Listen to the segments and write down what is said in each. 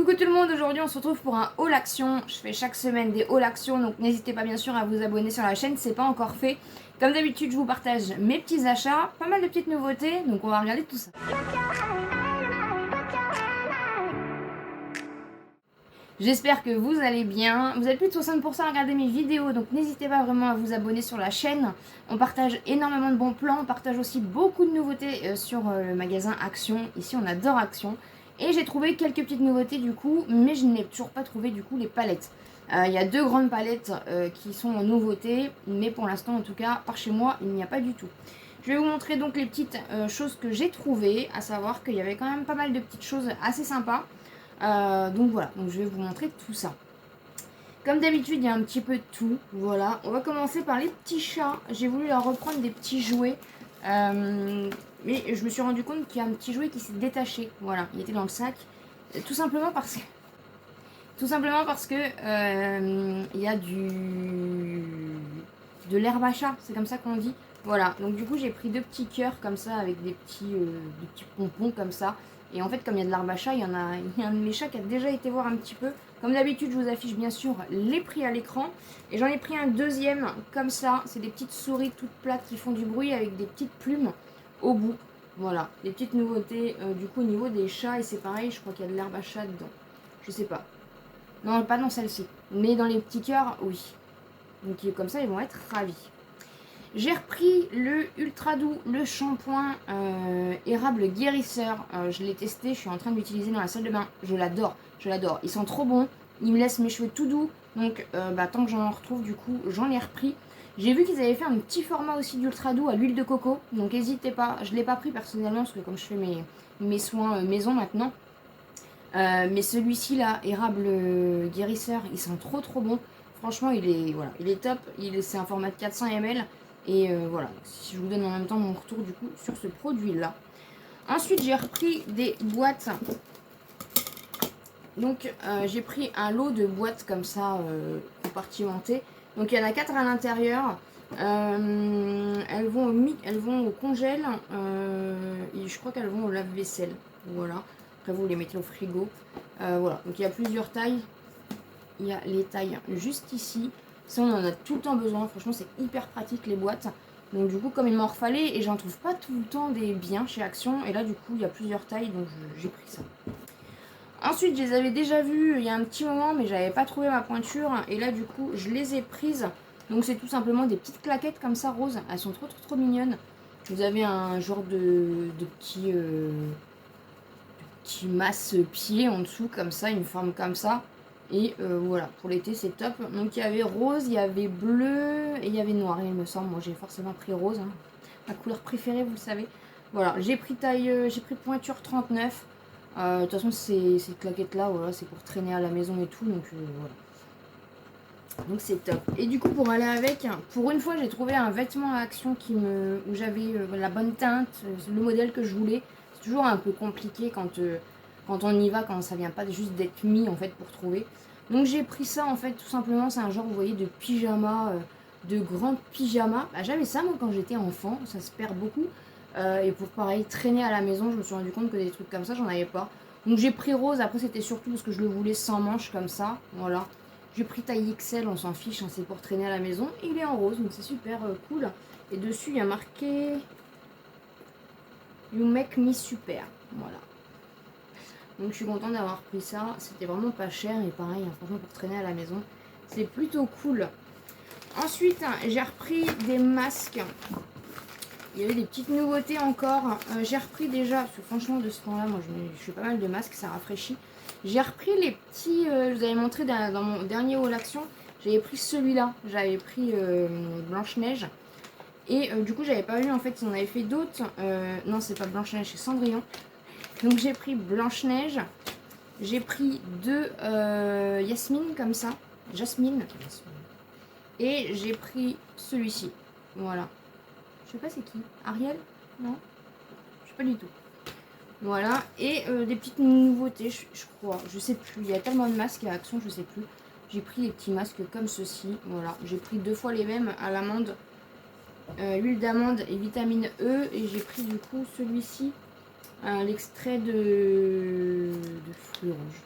Coucou tout le monde, aujourd'hui on se retrouve pour un haul action. Je fais chaque semaine des haul action, donc n'hésitez pas bien sûr à vous abonner sur la chaîne, c'est pas encore fait. Comme d'habitude je vous partage mes petits achats, pas mal de petites nouveautés, donc on va regarder tout ça. J'espère que vous allez bien. Vous êtes plus de 60% à regarder mes vidéos, donc n'hésitez pas vraiment à vous abonner sur la chaîne. On partage énormément de bons plans, on partage aussi beaucoup de nouveautés sur le magasin Action. Ici on adore Action. Et j'ai trouvé quelques petites nouveautés du coup, mais je n'ai toujours pas trouvé du coup les palettes. Il y a deux grandes palettes qui sont en nouveauté, mais pour l'instant en tout cas, par chez moi, il n'y a pas du tout. Je vais vous montrer donc les petites choses que j'ai trouvées, à savoir qu'il y avait quand même pas mal de petites choses assez sympas. Donc voilà, donc je vais vous montrer tout ça. Comme d'habitude, il y a un petit peu de tout. Voilà, on va commencer par les petits chats. J'ai voulu leur reprendre des petits jouets. Mais je me suis rendu compte qu'il y a un petit jouet qui s'est détaché. Voilà, il était dans le sac. Tout simplement parce que... il y a de l'herbe à chat, c'est comme ça qu'on dit. Voilà, donc du coup j'ai pris deux petits cœurs comme ça avec des petits pompons comme ça. Et en fait comme il y a de l'herbe à chat, il y a un de mes chats qui a déjà été voir un petit peu. Comme d'habitude je vous affiche bien sûr les prix à l'écran. Et j'en ai pris un deuxième comme ça, c'est des petites souris toutes plates qui font du bruit avec des petites plumes au bout. Voilà, des petites nouveautés du coup au niveau des chats et c'est pareil, je crois qu'il y a de l'herbe à chat dedans. Je sais pas. Non, pas dans celle-ci. Mais dans les petits cœurs, oui. Donc comme ça, ils vont être ravis. J'ai repris le Ultra Doux, le shampoing érable guérisseur. Je l'ai testé, je suis en train de l'utiliser dans la salle de bain. Je l'adore, je l'adore. Ils sont trop bons. Ils me laissent mes cheveux tout doux. Donc tant que j'en retrouve, du coup, j'en ai repris. J'ai vu qu'ils avaient fait un petit format aussi d'Ultra Doux à l'huile de coco. Donc n'hésitez pas. Je ne l'ai pas pris personnellement parce que comme je fais mes soins maison maintenant. Mais celui-ci là, érable guérisseur, il sent trop bon. Franchement, il est top. C'est un format de 400 ml. Et voilà, si je vous donne en même temps mon retour du coup sur ce produit là. Ensuite, j'ai repris des boîtes. Donc, j'ai pris un lot de boîtes comme ça compartimentées. Donc, il y en a 4 à l'intérieur. Elles vont au congèle. Et je crois qu'elles vont au lave-vaisselle. Voilà. Après, vous les mettez au frigo. Voilà. Donc, il y a plusieurs tailles. Il y a les tailles juste ici. Ça, on en a tout le temps besoin. Franchement, c'est hyper pratique les boîtes. Donc, du coup, comme il m'en refallait, et j'en trouve pas tout le temps des biens chez Action. Et là, du coup, il y a plusieurs tailles. Donc, j'ai pris ça. Ensuite, je les avais déjà vus il y a un petit moment, mais j'avais pas trouvé ma pointure. Et là, du coup, je les ai prises. Donc, c'est tout simplement des petites claquettes comme ça, roses. Elles sont trop mignonnes. Vous avez un genre de petit masse-pied en dessous, comme ça, une forme comme ça. Et voilà, pour l'été, c'est top. Donc, il y avait rose, il y avait bleu et il y avait noir, il me semble. Moi, j'ai forcément pris rose. Hein. Ma couleur préférée, vous le savez. Voilà, j'ai pris pointure 39. De toute façon, ces claquettes-là, voilà, c'est pour traîner à la maison et tout. Donc, voilà. Donc, c'est top. Et du coup, pour aller avec, pour une fois, j'ai trouvé un vêtement à Action où j'avais la bonne teinte, le modèle que je voulais. C'est toujours un peu compliqué quand on y va, quand ça vient pas juste d'être mis en fait pour trouver. Donc j'ai pris ça en fait tout simplement, c'est un genre vous voyez de pyjama, de grand pyjama. Bah, j'avais ça moi quand j'étais enfant, ça se perd beaucoup. Et pour pareil traîner à la maison, je me suis rendu compte que des trucs comme ça j'en avais pas. Donc j'ai pris rose, après c'était surtout parce que je le voulais sans manches comme ça, voilà. J'ai pris taille XL, on s'en fiche, hein, c'est pour traîner à la maison. Et il est en rose, donc c'est super cool. Et dessus il y a marqué You make me super, voilà. Donc je suis contente d'avoir pris ça, c'était vraiment pas cher et pareil, hein, franchement pour traîner à la maison, c'est plutôt cool. Ensuite, j'ai repris des masques. Il y avait des petites nouveautés encore. J'ai repris déjà, parce que franchement de ce temps-là, moi je fais pas mal de masques, ça rafraîchit. J'ai repris les petits, je vous avais montré dans mon dernier haul action, j'avais pris celui-là, j'avais pris Blanche-Neige. Et du coup j'avais pas vu en fait si on avait fait d'autres. Non c'est pas Blanche-Neige, c'est Cendrillon. Donc j'ai pris Blanche-Neige, j'ai pris deux Yasmine comme ça, Jasmine, et j'ai pris celui-ci, voilà. Je sais pas c'est qui, Ariel? Non, je sais pas du tout. Voilà, et des petites nouveautés, je crois, je sais plus, il y a tellement de masques à Action, je sais plus. J'ai pris des petits masques comme ceci, voilà. J'ai pris 2 fois les mêmes à l'amande, huile d'amande et vitamine E, et j'ai pris du coup celui-ci. L'extrait de fruits rouges.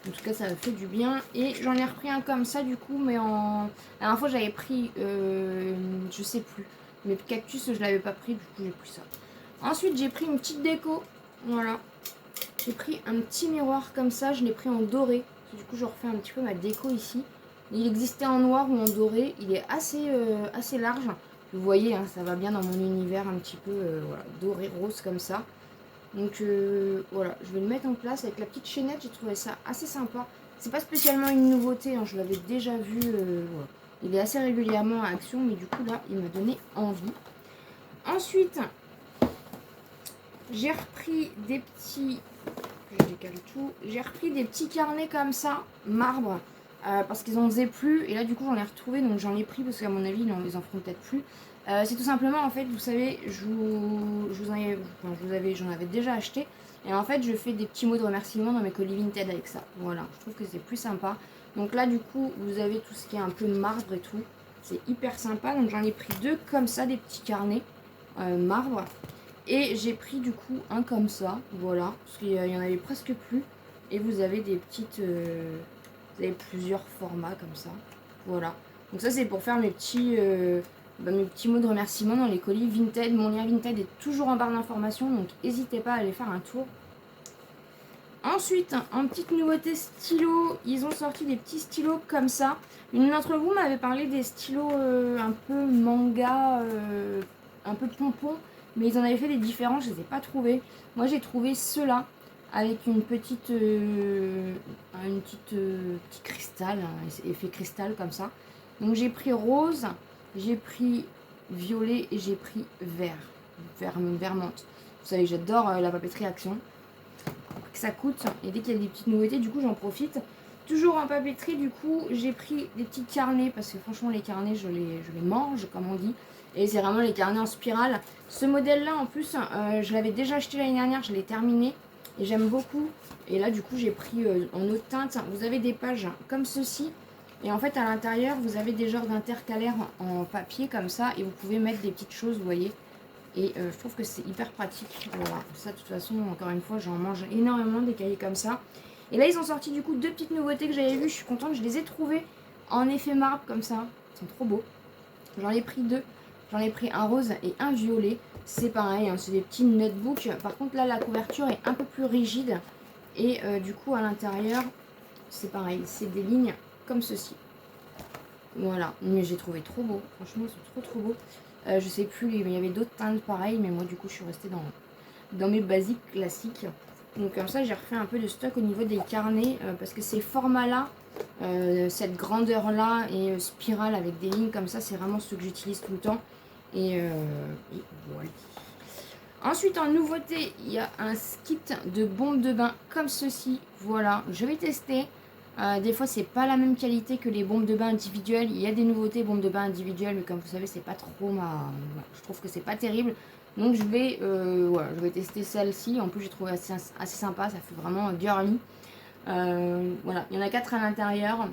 En tout cas, ça me fait du bien. Et j'en ai repris un comme ça, du coup, mais en... La dernière fois, j'avais pris, je sais plus. Mais cactus, je l'avais pas pris, du coup, j'ai pris ça. Ensuite, j'ai pris une petite déco. Voilà. J'ai pris un petit miroir comme ça, je l'ai pris en doré. Du coup, je refais un petit peu ma déco ici. Il existait en noir ou en doré. Il est assez large. Vous voyez, hein, ça va bien dans mon univers un petit peu voilà, doré rose comme ça. Donc voilà, je vais le mettre en place avec la petite chaînette. J'ai trouvé ça assez sympa. C'est pas spécialement une nouveauté, hein, je l'avais déjà vu. Voilà. Il est assez régulièrement à Action, mais du coup là, il m'a donné envie. Ensuite, j'ai repris des petits... Je décale tout. J'ai repris des petits carnets comme ça, marbre, parce qu'ils en faisaient plus. Et là, du coup, j'en ai retrouvé, donc j'en ai pris parce qu'à mon avis, ils en feront peut-être plus. C'est tout simplement, en fait, vous savez, j'en avais déjà acheté. Et en fait, je fais des petits mots de remerciement dans mes colis Vinted avec ça. Voilà, je trouve que c'est plus sympa. Donc là, du coup, vous avez tout ce qui est un peu marbre et tout. C'est hyper sympa. Donc j'en ai pris deux comme ça, des petits carnets marbre. Et j'ai pris du coup un comme ça, voilà, parce qu'il y en avait presque plus. Et vous avez des petites... vous avez plusieurs formats comme ça, voilà. Donc ça c'est pour faire mes petits mots de remerciement dans les colis Vinted. Mon lien Vinted est toujours en barre d'informations, donc n'hésitez pas à aller faire un tour. Ensuite, en petite nouveauté stylo, ils ont sorti des petits stylos comme ça. Une d'entre vous m'avait parlé des stylos un peu manga, un peu pompon, mais ils en avaient fait des différents, je ne les ai pas trouvés. Moi j'ai trouvé ceux-là avec une petite, petit cristal, hein, effet cristal comme ça. Donc j'ai pris rose, j'ai pris violet et j'ai pris vert menthe. Vous savez, j'adore la papeterie Action. Que ça coûte, et dès qu'il y a des petites nouveautés, du coup j'en profite. Toujours en papeterie, du coup j'ai pris des petits carnets, parce que franchement les carnets je les mange comme on dit, et c'est vraiment les carnets en spirale. Ce modèle là en plus je l'avais déjà acheté l'année dernière, je l'ai terminé et j'aime beaucoup. Et là du coup j'ai pris en haute teinte. Vous avez des pages comme ceci, et en fait à l'intérieur vous avez des genres d'intercalaires en papier comme ça, et vous pouvez mettre des petites choses, vous voyez. Et je trouve que c'est hyper pratique. Voilà. Ça, de toute façon, encore une fois, j'en mange énormément des cahiers comme ça. Et là, ils ont sorti du coup deux petites nouveautés que j'avais vues. Je suis contente, je les ai trouvées en effet marbre comme ça. Ils sont trop beaux. J'en ai pris deux. J'en ai pris un rose et un violet. C'est pareil, hein, c'est des petits notebooks. Par contre, là, la couverture est un peu plus rigide. Et du coup, à l'intérieur, c'est pareil. C'est des lignes comme ceci. Voilà, mais j'ai trouvé trop beau. Franchement, ils sont trop beaux. Je sais plus, il y avait d'autres teintes pareilles, mais moi du coup je suis restée dans mes basiques classiques. Donc comme ça j'ai refait un peu de stock au niveau des carnets, parce que ces formats là, cette grandeur là et spirale avec des lignes comme ça, c'est vraiment ce que j'utilise tout le temps. Et voilà. Ensuite en nouveauté, il y a un kit de bombes de bain comme ceci. Voilà, je vais tester. Des fois c'est pas la même qualité que les bombes de bain individuelles. Il y a des nouveautés bombes de bain individuelles, mais comme vous savez c'est pas trop ma... Voilà, je trouve que c'est pas terrible. Donc je vais tester celle-ci. En plus j'ai trouvé assez sympa, ça fait vraiment girly. Voilà, il y en a 4 à l'intérieur.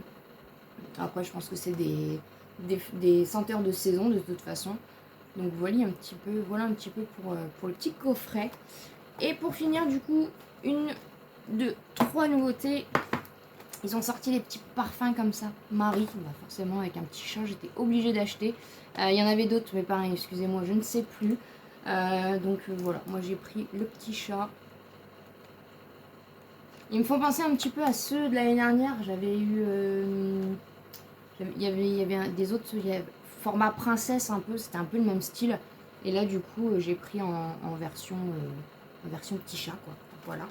Après je pense que c'est des senteurs de saison de toute façon. Donc voilà un petit peu pour le petit coffret. Et pour finir du coup, une, deux, trois nouveautés. Ils ont sorti les petits parfums comme ça. Marie, bah forcément avec un petit chat, j'étais obligée d'acheter. Il y en avait d'autres, mais pareil, excusez-moi, je ne sais plus. Voilà, moi j'ai pris le petit chat. Ils me font penser un petit peu à ceux de l'année dernière. J'avais eu... il y avait des autres, il y avait format princesse un peu, c'était un peu le même style. Et là du coup j'ai pris en version petit chat quoi. Voilà.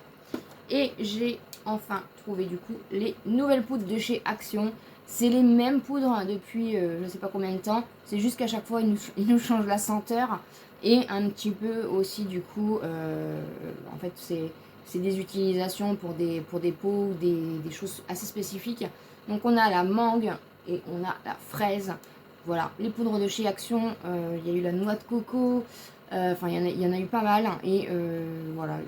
Et j'ai enfin trouvé du coup les nouvelles poudres de chez Action. C'est les mêmes poudres depuis je ne sais pas combien de temps. C'est juste qu'à chaque fois ils nous changent la senteur. Et un petit peu aussi du coup en fait c'est des utilisations pour des peaux ou des choses assez spécifiques. Donc on a la mangue et on a la fraise. Voilà, les poudres de chez Action, il y a eu la noix de coco, enfin il y en a eu pas mal. Et voilà,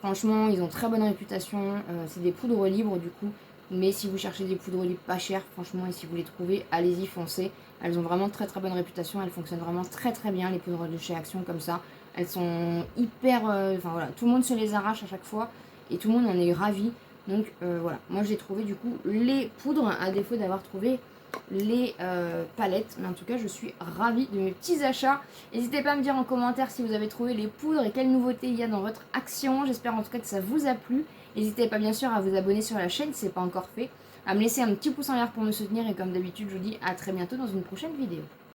franchement, ils ont très bonne réputation. C'est des poudres libres du coup. Mais si vous cherchez des poudres libres pas chères, franchement, et si vous les trouvez, allez-y, foncez. Elles ont vraiment très bonne réputation. Elles fonctionnent vraiment très bien, les poudres de chez Action comme ça. Elles sont hyper... Enfin voilà, tout le monde se les arrache à chaque fois. Et tout le monde en est ravi. Donc voilà, moi j'ai trouvé du coup les poudres à défaut d'avoir trouvé les palettes. Mais en tout cas, je suis ravie de mes petits achats. N'hésitez pas à me dire en commentaire si vous avez trouvé les poudres et quelles nouveautés il y a dans votre action. J'espère en tout cas que ça vous a plu. N'hésitez pas bien sûr à vous abonner sur la chaîne si ce n'est pas encore fait, à me laisser un petit pouce en l'air pour me soutenir et comme d'habitude, je vous dis à très bientôt dans une prochaine vidéo.